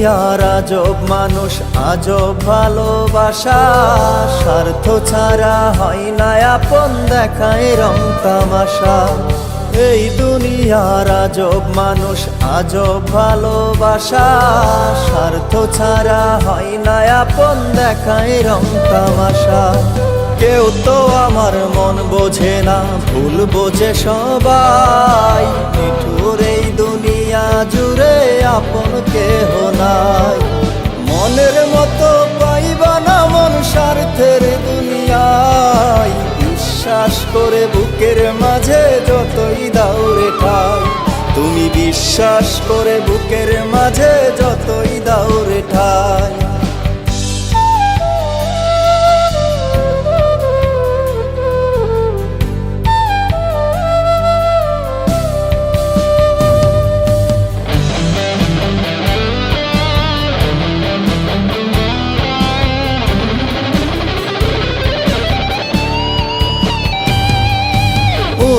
দুনিয়ার আজব মানুষ, আজব ভালোবাসা, স্বার্থ ছাড়া হয় না আপন, দেখায় রং তামাশা। এই দুনিয়ার আজব মানুষ, আজব ভালোবাসা, স্বার্থ ছাড়া হয় না আপন, দেখায় রং তামাশা। কেউ তো আমার মন বোঝে না, ভুল বোঝে সবাই, নিঠুর এই দুনিয়া জুড়ে আপন কেহ নাই। মনের মতো পাইবা না মন স্বার্থের দুনিয়ায়, বিশ্বাস করে বুকের মাঝে যতই দাউরে ঠাই, তুমি বিশ্বাস করে বুকের মাঝে যতই দাউরে ঠাই।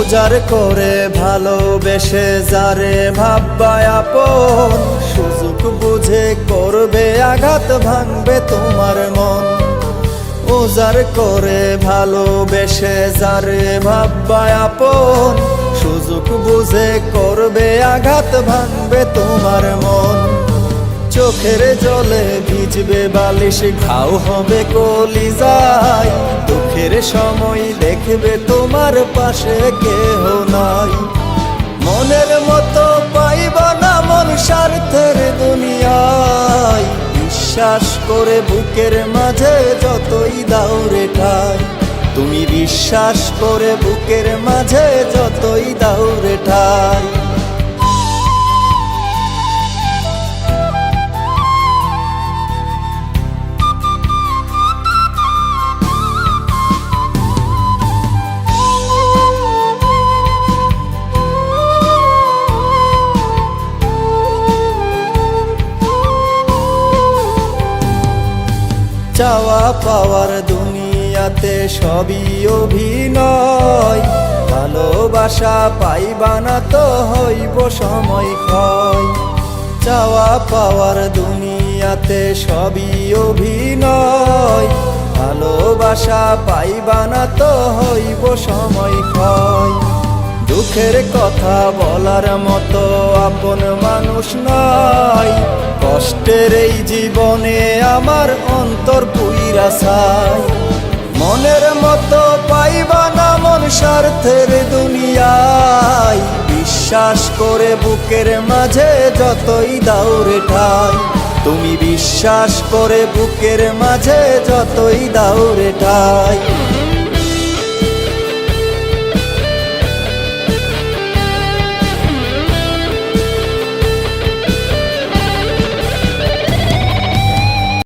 উজার করে ভালোবেসে যারে ভাববা আপন, সুযোগ বুঝে করবে আঘাত, ভাঙবে তোমার মন। উজার করে ভালোবেসে যারে ভাববা আপন, সুযোগ বুঝে করবে আঘাত, ভাঙবে তোমার মন। চোখের জলে ভিজবে বালিশ, ঘাও হবে কলিজায়, দুঃখের সময় দেখবে তোমার পাশে কেহ নাই। মনের মতো পাইবা না মন স্বার্থের দুনিয়ায়, বিশ্বাস করে বুকের মাঝে যতই দাউরে ঠাই, তুমি বিশ্বাস করে বুকের মাঝে যতই দাউরে ঠাই। চাওয়া পাওয়ার দুনিয়াতে সবই অভিনয়, ভালোবাসা পাইবা না তো হইব সময় ক্ষয়। চাওয়া পাওয়ার দুনিয়াতে সবই অভিনয়, ভালোবাসা পাইবা না তো হইব সময় ক্ষয়। দুঃখের কথা বলার মতো আপন মানুষ নাই, কষ্টের এই জীবনে আমার অন্তর পুইরা ছাই। মনের মতো পাইবা না মন স্বার্থের দুনিয়ায়, বিশ্বাস করে বুকের মাঝে যতই দাউরে ঠাই, তুমি বিশ্বাস করে বুকের মাঝে যতই দাউরে ঠাই।